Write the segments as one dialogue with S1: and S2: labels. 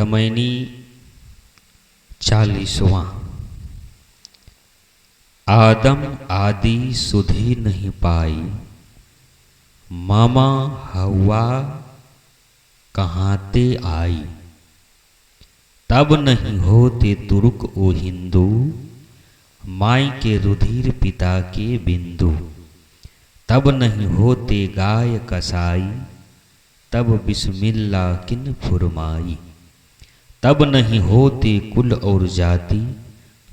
S1: ब्रह्मणी 40वां। आदम आदि सुधि नहीं पाई, मामा हवा कहाँ ते आई। तब नहीं होते तुर्क ओ हिंदू, माई के रुधिर पिता के बिंदु। तब नहीं होते गाय कसाई, तब बिस्मिल्ला किन फुरमाई। तब नहीं होते कुल और जाति,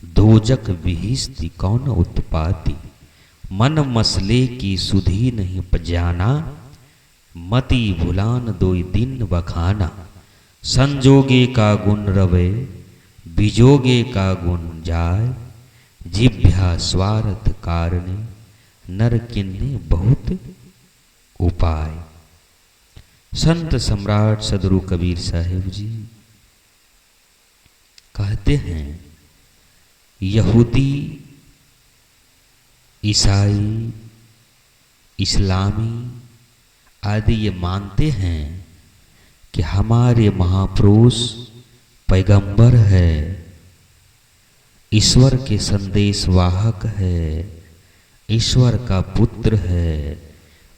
S1: दोजक विहिस्ति कौन उत्पाती। मन मसले की सुधि नहीं पजाना, मति भुलान दोई दिन बखाना। संजोगे का गुण रवे, बिजोगे का गुण जाय। जिभ्या स्वार्थ कारणे, नर किन्ने बहुत उपाय। संत सम्राट सदगुरु कबीर साहिब जी कहते हैं, यहूदी, ईसाई, इस्लामी आदि ये मानते हैं कि हमारे महापुरुष पैगंबर है, ईश्वर के संदेश वाहक है, ईश्वर का पुत्र है,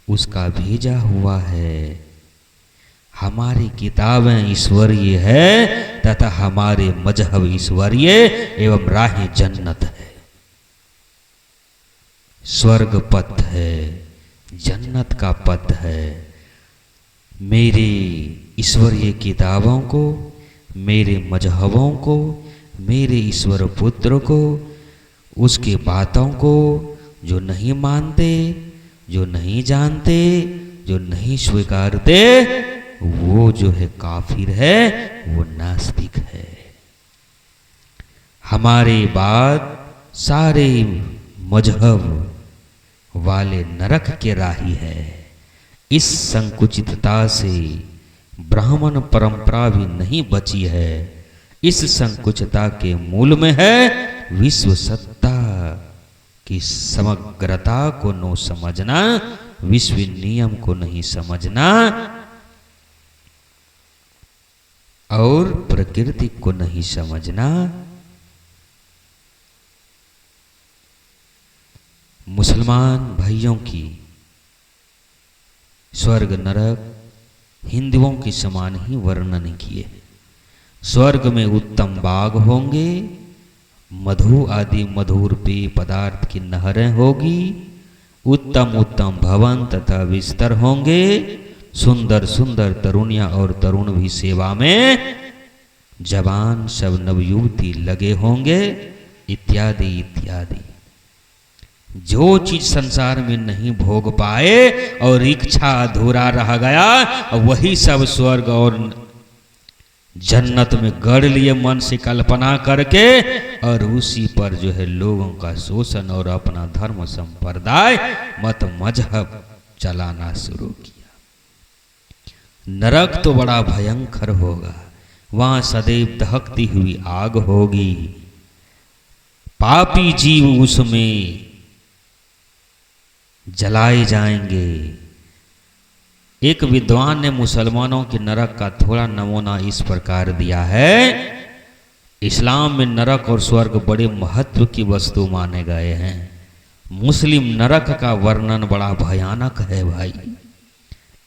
S1: उसका भेजा हुआ है। हमारी किताबें ईश्वरीय है तथा हमारे मजहब ईश्वरीय एवं राह जन्नत है, स्वर्ग पथ है, जन्नत का पथ है। मेरे ईश्वरीय किताबों को, मेरे मजहबों को, मेरे ईश्वर पुत्र को, उसके बातों को जो नहीं मानते, जो नहीं जानते, जो नहीं स्वीकारते, वो जो है काफिर है, वो नास्तिक है। हमारे बाद सारे मजहब वाले नरक के राही है। इस संकुचितता से ब्राह्मण परंपरा भी नहीं बची है। इस संकुचितता के मूल में है विश्व सत्ता की समग्रता को न समझना, विश्व नियम को नहीं समझना और प्रकृति को नहीं समझना। मुसलमान भाइयों की स्वर्ग नरक हिंदुओं के समान ही वर्णन किए। स्वर्ग में उत्तम बाग होंगे, मधु आदि मधुर पेय पदार्थ की नहरें होगी, उत्तम उत्तम भवन तथा बिस्तर होंगे, सुंदर सुंदर तरुणियां और तरुण भी सेवा में, जवान सब नवयुवती लगे होंगे, इत्यादि इत्यादि। जो चीज संसार में नहीं भोग पाए और इच्छा अधूरा रह गया, वही सब स्वर्ग और जन्नत में गढ़ लिए मन से कल्पना करके, और उसी पर जो है लोगों का शोषण और अपना धर्म संप्रदाय मत मजहब चलाना शुरू किया। नरक तो बड़ा भयंकर होगा, वहां सदैव दहकती हुई आग होगी, पापी जीव उसमें जलाए जाएंगे। एक विद्वान ने मुसलमानों के नरक का थोड़ा नमूना इस प्रकार दिया है। इस्लाम में नरक और स्वर्ग बड़े महत्व की वस्तु माने गए हैं। मुस्लिम नरक का वर्णन बड़ा भयानक है भाई।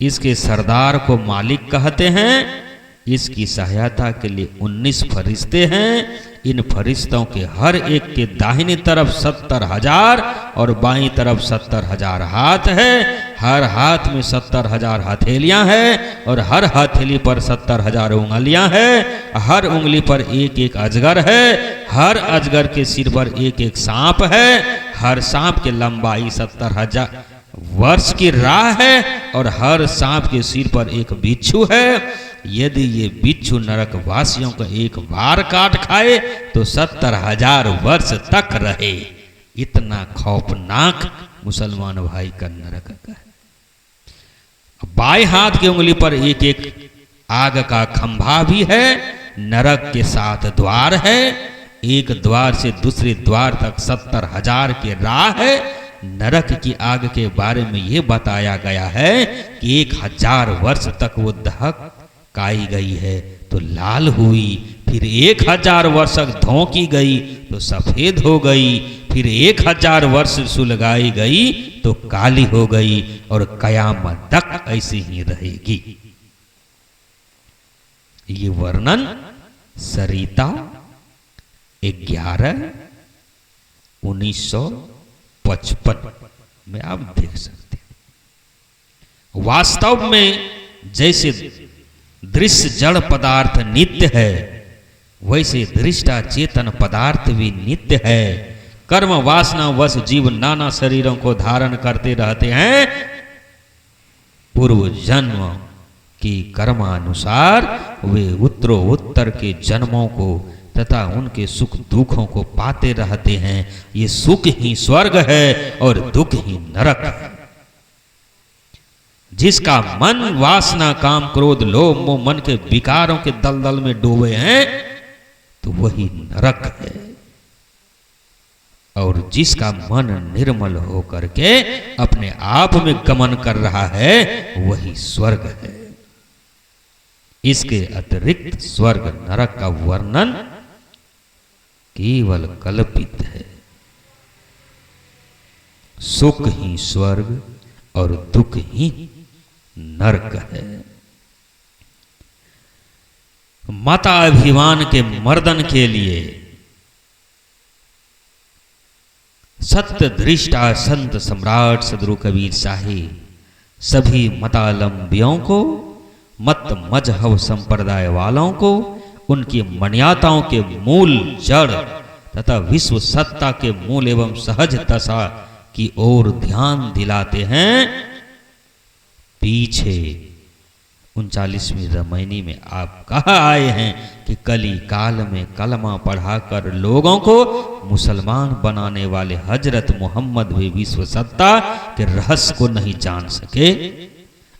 S1: इसके सरदार को मालिक कहते हैं। इसकी सहायता के लिए 19 फरिश्ते हैं। इन फरिश्तों के हर एक के दाहिनी तरफ 70,000 और बाईं तरफ 70,000 हाथ है। हर हाथ में 70,000 हथेलियां हैं और हर हथेली पर 70,000 उंगलियां हैं। हर उंगली पर एक एक अजगर है। हर अजगर के सिर पर एक एक सांप है। हर सांप की लंबाई 70,000 वर्ष की राह है और हर सांप के सिर पर एक बिच्छू है। यदि ये बिच्छू नरक वासियों को एक बार काट खाए तो 70,000 वर्ष तक रहे। इतना खौफनाक मुसलमान भाई का नरक का है। बाएं हाथ की उंगली पर एक एक आग का खंभा भी है। नरक के 7 द्वार है। एक द्वार से दूसरे द्वार तक 70,000 की राह है। नरक की आग के बारे में यह बताया गया है कि 1000 वर्ष तक वो दहक काई गई है तो लाल हुई, फिर 1000 वर्ष धोंकी गई तो सफेद हो गई, फिर 1000 वर्ष सुलगाई गई तो काली हो गई, और कयामत तक ऐसी ही रहेगी। ये वर्णन सरिता 11/1955 में आप देख सकते हैं। वास्तव में जैसे दृश्य जड़ पदार्थ नित्य है, वैसे दृष्टा चेतन पदार्थ भी नित्य है। कर्म वासना वश जीव नाना शरीरों को धारण करते रहते हैं। पूर्व जन्म की कर्मानुसार वे उत्तरोत्तर के जन्मों को तथा उनके सुख दुखों को पाते रहते हैं। ये सुख ही स्वर्ग है और दुख ही नरक है। जिसका मन वासना काम क्रोध लोभ मोह मन के विकारों के दलदल में डूबे हैं तो वही नरक है, और जिसका मन निर्मल होकर के अपने आप में गमन कर रहा है वही स्वर्ग है। इसके अतिरिक्त स्वर्ग नरक का वर्णन केवल कल्पित है। सुख ही स्वर्ग और दुख ही नरक है। मताभिमान के मर्दन के लिए सत्य दृष्टा संत सम्राट सदगुरु कबीर साहिब सभी मतालंबियों को, मत मजहब संप्रदाय वालों को उनकी मान्यताओं के मूल जड़ तथा विश्व सत्ता के मूल एवं सहज दशा की ओर ध्यान दिलाते हैं। पीछे 39वीं रामायणी में आप कहा आए हैं कि कली काल में कलमा पढ़ाकर लोगों को मुसलमान बनाने वाले हजरत मोहम्मद भी विश्व सत्ता के रहस्य को नहीं जान सके,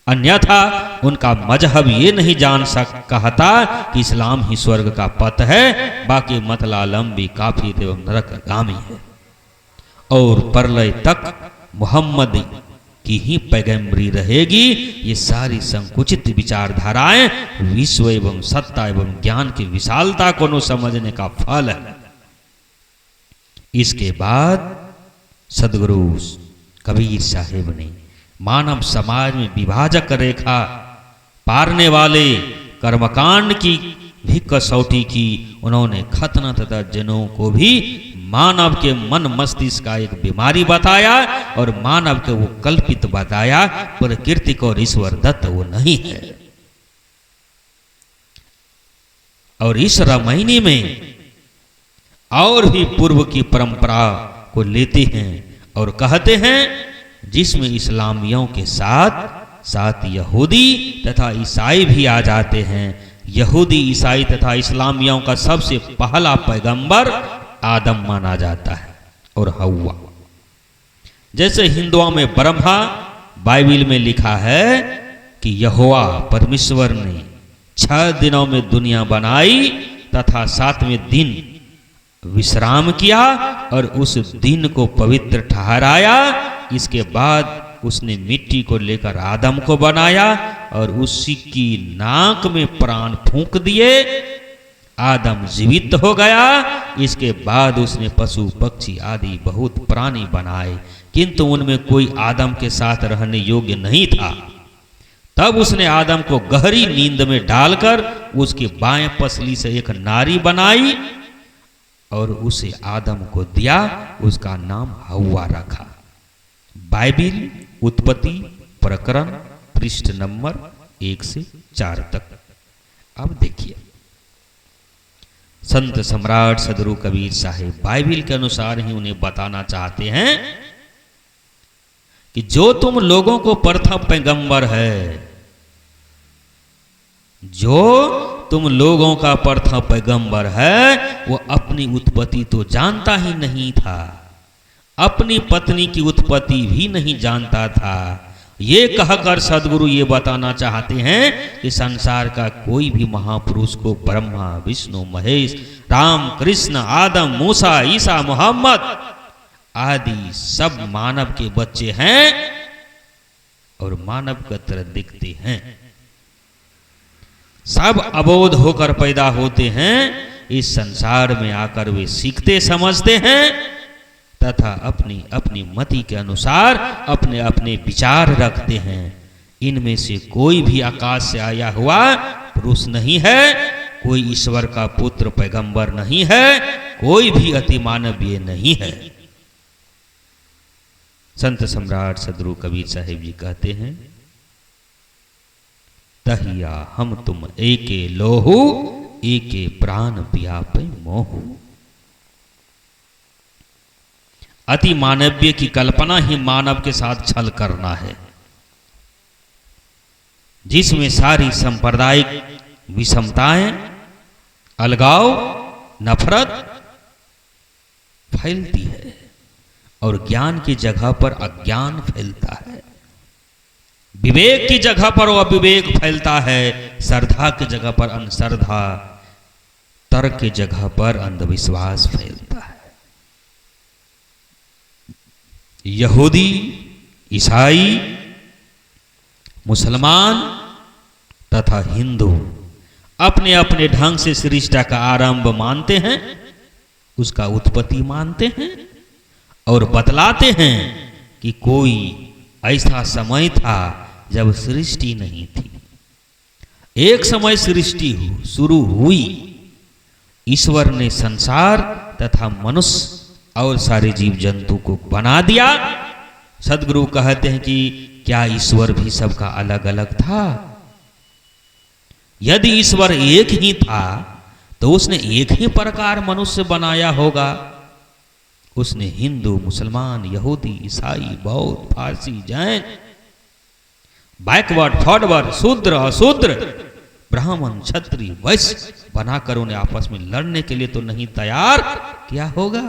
S1: अन्यथा उनका मजहब ये नहीं जान कहता कि इस्लाम ही स्वर्ग का पथ है, बाकी मतलालंबी काफिर एवं नरकगामी है, और प्रलय तक मोहम्मद की ही पैगंबरी रहेगी। ये सारी संकुचित विचारधाराएं विश्व एवं सत्ता एवं ज्ञान की विशालता को न समझने का फल है। इसके बाद सदगुरु कबीर साहिब ने मानव समाज में विभाजक रेखा पारने वाले कर्मकांड की भी कसौटी की। उन्होंने खतना तथा जनों को भी मानव के मन मस्तिष्क का एक बीमारी बताया और मानव के वो कल्पित बताया, प्रकृति और ईश्वर दत्त वो नहीं है। और इस रामायणी में और भी पूर्व की परंपरा को लेते हैं और कहते हैं, जिसमें इस्लामियों के साथ साथ यहूदी तथा ईसाई भी आ जाते हैं। यहूदी ईसाई तथा इस्लामियों का सबसे पहला पैगंबर आदम माना जाता है और हव्वा। जैसे हिंदुओं में ब्रह्मा, बाइबिल में लिखा है कि यहोवा परमेश्वर ने 6 दिनों में दुनिया बनाई तथा 7वें दिन विश्राम किया और उस दिन को पवित्र ठहराया। इसके बाद उसने मिट्टी को लेकर आदम को बनाया और उसी की नाक में प्राण फूंक दिए। आदम जीवित हो गया। इसके बाद उसने पशु पक्षी आदि बहुत प्राणी बनाए, किंतु उनमें कोई आदम के साथ रहने योग्य नहीं था। तब उसने आदम को गहरी नींद में डालकर उसके बाएं पसली से एक नारी बनाई और उसे आदम को दिया। उसका नाम हव्वा रखा। बाइबिल उत्पत्ति प्रकरण पृष्ठ नंबर 1 से 4 तक। अब देखिए, संत सम्राट सदगुरु कबीर साहिब बाइबिल के अनुसार ही उन्हें बताना चाहते हैं कि जो तुम लोगों को प्रथम पैगंबर है, जो तुम लोगों का प्रथम पैगंबर है, वो अपनी उत्पत्ति तो जानता ही नहीं था, अपनी पत्नी की उत्पत्ति भी नहीं जानता था। ये कहकर सदगुरु ये बताना चाहते हैं कि संसार का कोई भी महापुरुष को ब्रह्मा विष्णु महेश राम कृष्ण आदम मूसा ईसा मोहम्मद आदि सब मानव के बच्चे हैं और मानव की तरह दिखते हैं। सब अबोध होकर पैदा होते हैं, इस संसार में आकर वे सीखते समझते हैं तथा अपनी अपनी मति के अनुसार अपने अपने विचार रखते हैं। इनमें से कोई भी आकाश से आया हुआ पुरुष नहीं है, कोई ईश्वर का पुत्र पैगंबर नहीं है, कोई भी अति मानवीय नहीं है। संत सम्राट सदगुरु कबीर साहिब जी कहते हैं, तहिया हम तुम एके लोहु, एके प्राण व्यापे मोहु। अति मानवीय की कल्पना ही मानव के साथ छल करना है, जिसमें सारी सांप्रदायिक विषमताएं, अलगाव, नफरत फैलती है और ज्ञान की जगह पर अज्ञान फैलता है, विवेक की जगह पर अविवेक फैलता है, श्रद्धा की जगह पर अंधश्रद्धा, तर्क की जगह पर अंधविश्वास फैलता है। यहूदी, ईसाई, मुसलमान तथा हिंदू अपने अपने ढंग से सृष्टि का आरंभ मानते हैं, उसका उत्पत्ति मानते हैं और बतलाते हैं कि कोई ऐसा समय था जब सृष्टि नहीं थी। एक समय सृष्टि शुरू हुई, ईश्वर ने संसार तथा मनुष्य और सारे जीव जंतु को बना दिया। सदगुरु कहते हैं कि क्या ईश्वर भी सबका अलग अलग था? यदि ईश्वर एक ही था तो उसने एक ही प्रकार मनुष्य बनाया होगा। उसने हिंदू, मुसलमान, यहूदी, ईसाई, बौद्ध, फारसी, जैन, बैकवर्ड, फॉरवर्ड, शूद्र, अशूद्र, ब्राह्मण, क्षत्रिय, वैश्य बनाकर उन्हें आपस में लड़ने के लिए तो नहीं तैयार किया होगा।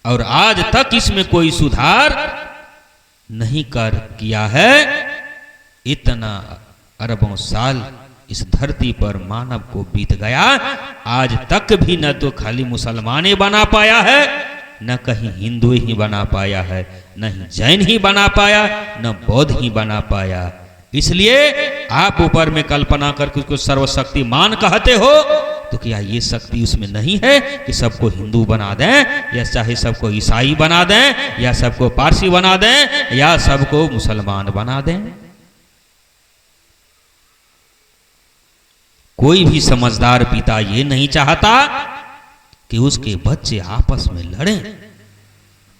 S1: और आज तक इसमें कोई सुधार नहीं किया है। इतना अरबों साल इस धरती पर मानव को बीत गया, आज तक भी न तो खाली मुसलमान ही बना पाया है, न कहीं हिंदू ही बना पाया है, न ही जैन ही बना पाया, न बौद्ध ही बना पाया। इसलिए आप ऊपर में कल्पना करके उसको सर्वशक्तिमान कहते हो, तो क्या ये शक्ति उसमें नहीं है कि सबको हिंदू बना दें, या चाहे सबको ईसाई बना दें, या सबको पारसी बना दें, या सबको मुसलमान बना दें? कोई भी समझदार पिता ये नहीं चाहता कि उसके बच्चे आपस में लड़ें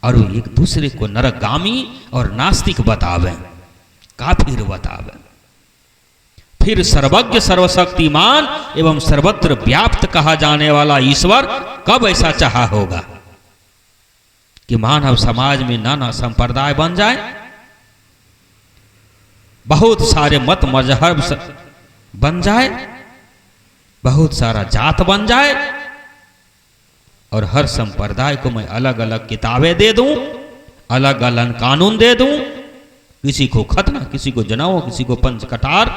S1: और वो एक दूसरे को नरकगामी और नास्तिक बतावें, काफिर बतावें। फिर सर्वज्ञ, सर्वशक्तिमान एवं सर्वत्र व्याप्त कहा जाने वाला ईश्वर कब ऐसा चाहा होगा कि मानव समाज में नाना संप्रदाय बन जाए, बहुत सारे मत मजहब बन जाए, बहुत सारा जात बन जाए, और हर संप्रदाय को मैं अलग अलग किताबें दे दूं, अलग अलग कानून दे दूं, किसी को खतना, किसी को जनेऊ, किसी को पंचकठार,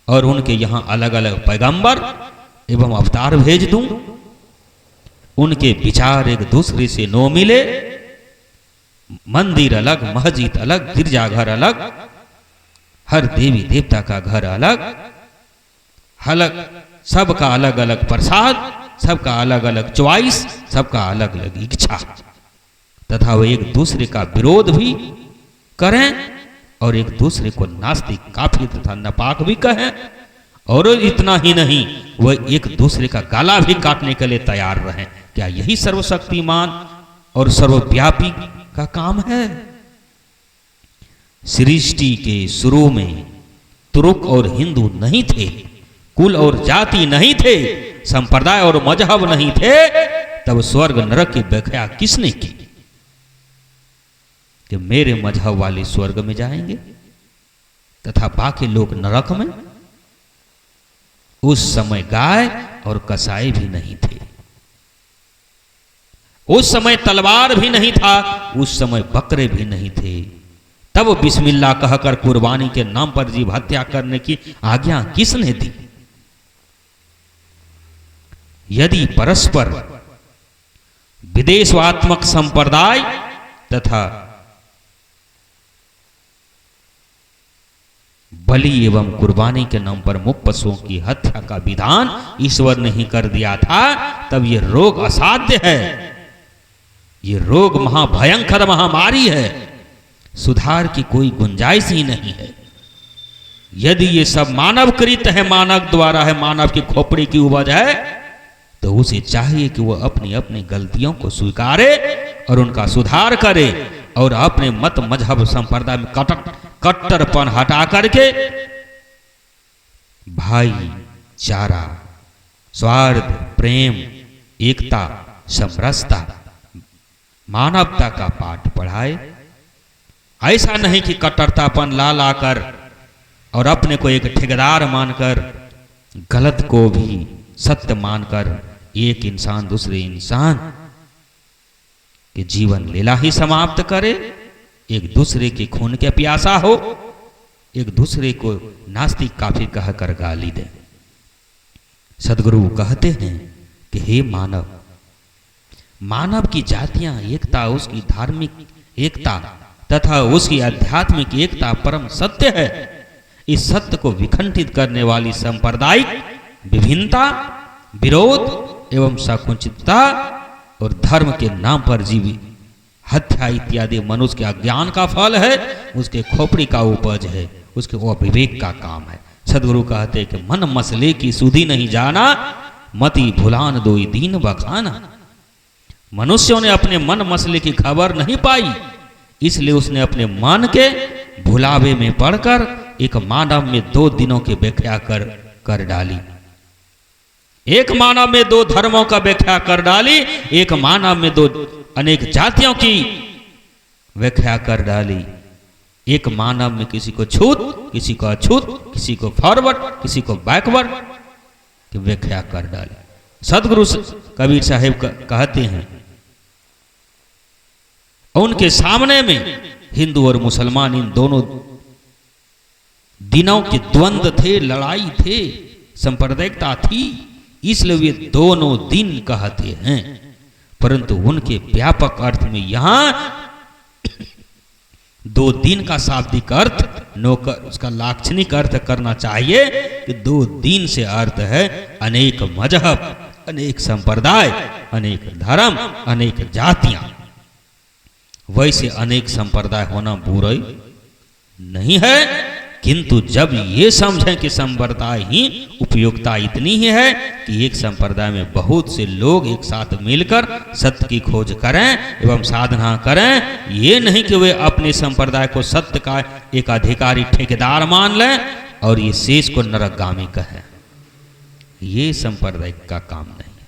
S1: और उनके यहाँ अलग अलग पैगंबर एवं अवतार भेज दूं, उनके विचार एक दूसरे से नो मिले, मंदिर अलग, मस्जिद अलग, गिरजाघर अलग, हर देवी देवता का घर अलग अलग, सबका अलग अलग प्रसाद, सबका अलग अलग च्वाइस, सबका अलग अलग इच्छा, तथा वो एक दूसरे का विरोध भी करें और एक दूसरे को नास्तिक, काफिर तथा नापाक भी कहें, और इतना ही नहीं वह एक दूसरे का गला भी काटने के लिए तैयार रहें। क्या यही सर्वशक्तिमान और सर्वव्यापी का काम है? सृष्टि के शुरू में तुर्क और हिंदू नहीं थे, कुल और जाति नहीं थे, संप्रदाय और मजहब नहीं थे, तब स्वर्ग नरक की व्याख्या किसने की कि मेरे मजहब वाले स्वर्ग में जाएंगे तथा बाकी लोग नरक में? उस समय गाय और कसाई भी नहीं थे, उस समय तलवार भी नहीं था, उस समय बकरे भी नहीं थे। तब बिस्मिल्लाह कहकर कुर्बानी के नाम पर जीव हत्या करने की आज्ञा किसने दी? यदि परस्पर विदेशात्मक संप्रदाय तथा बलि एवं कुर्बानी के नाम पर मुक्त पशुओं की हत्या का विधान ईश्वर ने ही कर दिया था, तब ये रोग असाध्य है, ये रोग महाभयंकर महामारी है, सुधार की कोई गुंजाइश ही नहीं है। यदि ये सब मानव कृत है, मानव द्वारा है, मानव की खोपड़ी की उपज है, तो उसे चाहिए कि वह अपनी अपनी गलतियों को स्वीकारे और उनका सुधार करे और अपने मत मजहब संप्रदाय में कट्टरपन हटा करके भाईचारा, स्वार्थ, प्रेम, एकता, समरसता, मानवता का पाठ पढ़ाए। ऐसा नहीं कि कट्टरतापन ला लाकर और अपने को एक ठेकेदार मानकर, गलत को भी सत्य मानकर एक इंसान दूसरे इंसान के जीवन लीला ही समाप्त करे, एक दूसरे के खून के प्यासा हो, एक दूसरे को नास्तिक काफिर कहकर गाली दे। सदगुरु कहते हैं कि हे मानव, मानव की जातियां एकता, उसकी धार्मिक एकता तथा उसकी आध्यात्मिक एकता परम सत्य है। इस सत्य को विखंडित करने वाली सांप्रदायिक विभिन्नता, विरोध एवं संकुचितता और धर्म के नाम पर जीवी हत्या इत्यादि मनुष्य के अज्ञान का फल है, उसके खोपड़ी का उपज है, उसके अविवेक का काम है। सदगुरु कहते हैं कि मन मसले की सुधि नहीं जाना, मति भुलान दोई दीन बखाना। मनुष्यों ने अपने मन मसले की खबर नहीं पाई, इसलिए उसने अपने मन के भुलावे में पड़कर एक मानव में 2 दिनों की व्याख्या कर डाली, एक मानव में 2 धर्मों का व्याख्या कर डाली, एक मानव में 2 अनेक जातियों की व्याख्या कर डाली, एक मानव में किसी को छूत, किसी को अछूत, किसी को फॉरवर्ड, किसी को बैकवर्ड की व्याख्या कर डाली। सदगुरु कबीर साहिब कहते हैं, उनके सामने में हिंदू और मुसलमान इन दोनों दिनों के द्वंद्व थे, लड़ाई थे, सांप्रदायिकता थी, इसलिए वे दोनों दिन कहते हैं। परंतु उनके व्यापक अर्थ में यहां 2 दिन का शाब्दिक अर्थ नोकर उसका लाक्षणिक अर्थ करना चाहिए कि 2 दिन से अर्थ है अनेक मजहब, अनेक संप्रदाय, अनेक धर्म, अनेक जातियां। वैसे अनेक संप्रदाय होना बुराई नहीं है, किंतु जब ये समझें कि संप्रदाय ही उपयोगिता इतनी ही है कि एक संप्रदाय में बहुत से लोग एक साथ मिलकर सत्य की खोज करें एवं साधना करें, ये नहीं कि वे अपने संप्रदाय को सत्य का एक अधिकारी ठेकेदार मान लें और ये शेष को नरकगामी कहें। ये संप्रदाय का काम नहीं है।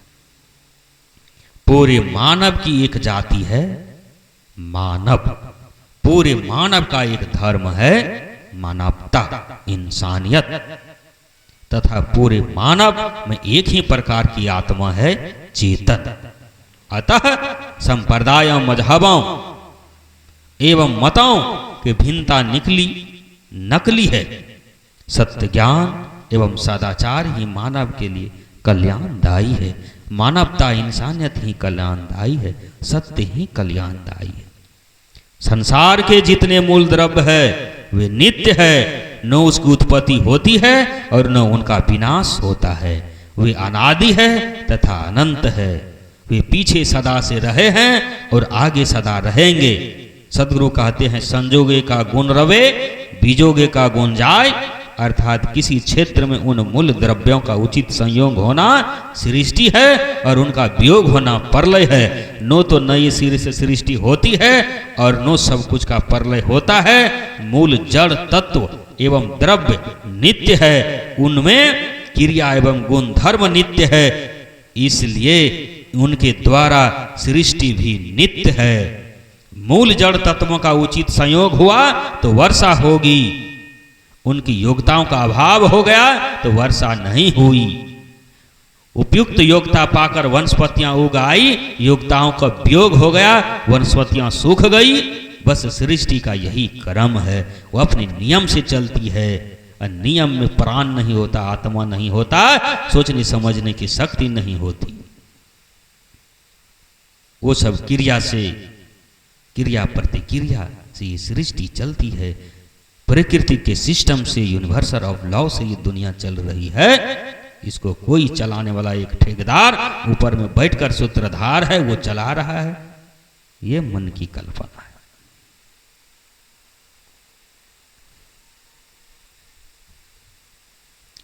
S1: पूरे मानव की एक जाति है मानव, पूरे मानव का एक धर्म है मानवता, इंसानियत, तथा पूरे मानव में एक ही प्रकार की आत्मा है चेतन। अतः संप्रदायों, मजहबों एवं मतों की भिन्नता नकली है। सत्य ज्ञान एवं सदाचार ही मानव के लिए कल्याणदायी है। मानवता, इंसानियत ही कल्याणदायी है, सत्य ही कल्याणदायी है। संसार के जितने मूल द्रव्य है वे नित्य है, न उसकी उत्पत्ति होती है और न उनका विनाश होता है। वे अनादि है तथा अनंत है। वे पीछे सदा से रहे हैं और आगे सदा रहेंगे। सदगुरु कहते हैं, संजोगे का गुण रवे, बीजोगे का गुण जाए। अर्थात किसी क्षेत्र में उन मूल द्रव्यों का उचित संयोग होना सृष्टि है और उनका वियोग होना प्रलय है। नो तो नई सिरे से सृष्टि होती है और नो सब कुछ का प्रलय होता है। मूल जड़ तत्व एवं द्रव्य नित्य है, उनमें क्रिया एवं गुण धर्म नित्य है, इसलिए उनके द्वारा सृष्टि भी नित्य है। मूल जड़ तत्वों का उचित संयोग हुआ तो वर्षा होगी, उनकी योग्यताओं का अभाव हो गया तो वर्षा नहीं हुई। उपयुक्त योग्यता पाकर वनस्पतियां उगाई, योग्यताओं का वियोग हो गया, वनस्पतियां सूख गई। बस सृष्टि का यही क्रम है, वो अपने नियम से चलती है। नियम में प्राण नहीं होता, आत्मा नहीं होता, सोचने समझने की शक्ति नहीं होती। वो सब क्रिया से, क्रिया प्रतिक्रिया से ये सृष्टि चलती है। प्रकृति के सिस्टम से, यूनिवर्सल ऑफ लॉ से ये दुनिया चल रही है। इसको कोई चलाने वाला एक ठेकेदार ऊपर में बैठकर सूत्रधार है, वो चला रहा है। ये मन की कल्पना है।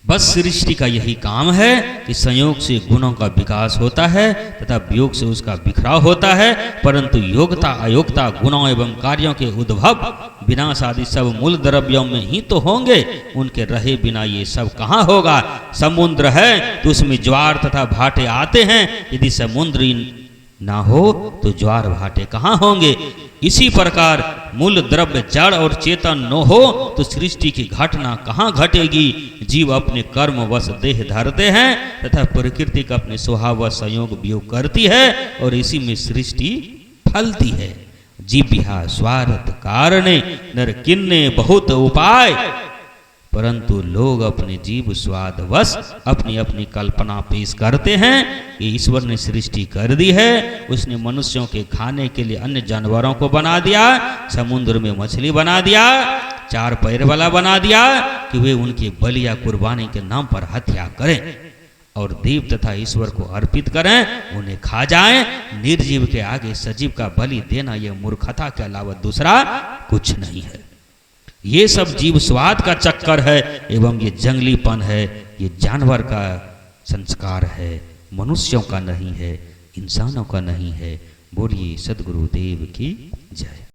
S1: बस सृष्टि का यही काम है कि संयोग से गुणों का विकास होता है तथा वियोग से उसका बिखराव होता है, परंतु योग्यता अयोग्यता गुणों एवं कार्यों के उद्भव विनाश आदि सब मूल द्रव्यों में ही तो होंगे। उनके रहे बिना ये सब कहाँ होगा। समुद्र है तो उसमें ज्वार तथा भाटे आते हैं, यदि समुद्र ना हो तो ज्वार भाटे कहाँ होंगे। इसी प्रकार मूल द्रव्य जड़ और चेतन न हो तो सृष्टि की घटना कहाँ घटेगी। जीव अपने कर्म वश देह धरते हैं तथा प्रकृति का अपने स्वभाव व संयोग वियोग करती है और इसी में सृष्टि फलती है। जीव्या स्वार्थ कारणे नर किन्ने बहुत उपाय, परंतु लोग अपने जीव स्वाद वश अपनी अपनी कल्पना पेश करते हैं कि ईश्वर ने सृष्टि कर दी है, उसने मनुष्यों के खाने के लिए अन्य जानवरों को बना दिया, समुद्र में मछली बना दिया, चार पैर वाला बना दिया कि वे उनकी बलि या कुर्बानी के नाम पर हत्या करें और देव तथा ईश्वर को अर्पित करें, उन्हें खा जाएं। निर्जीव के आगे सजीव का बलि देना यह मूर्खता के अलावा दूसरा कुछ नहीं है। ये सब जीव स्वाद का चक्कर है एवं ये जंगलीपन है, ये जानवर का संस्कार है, मनुष्यों का नहीं है, इंसानों का नहीं है। बोलिए सद्गुरुदेव की जय।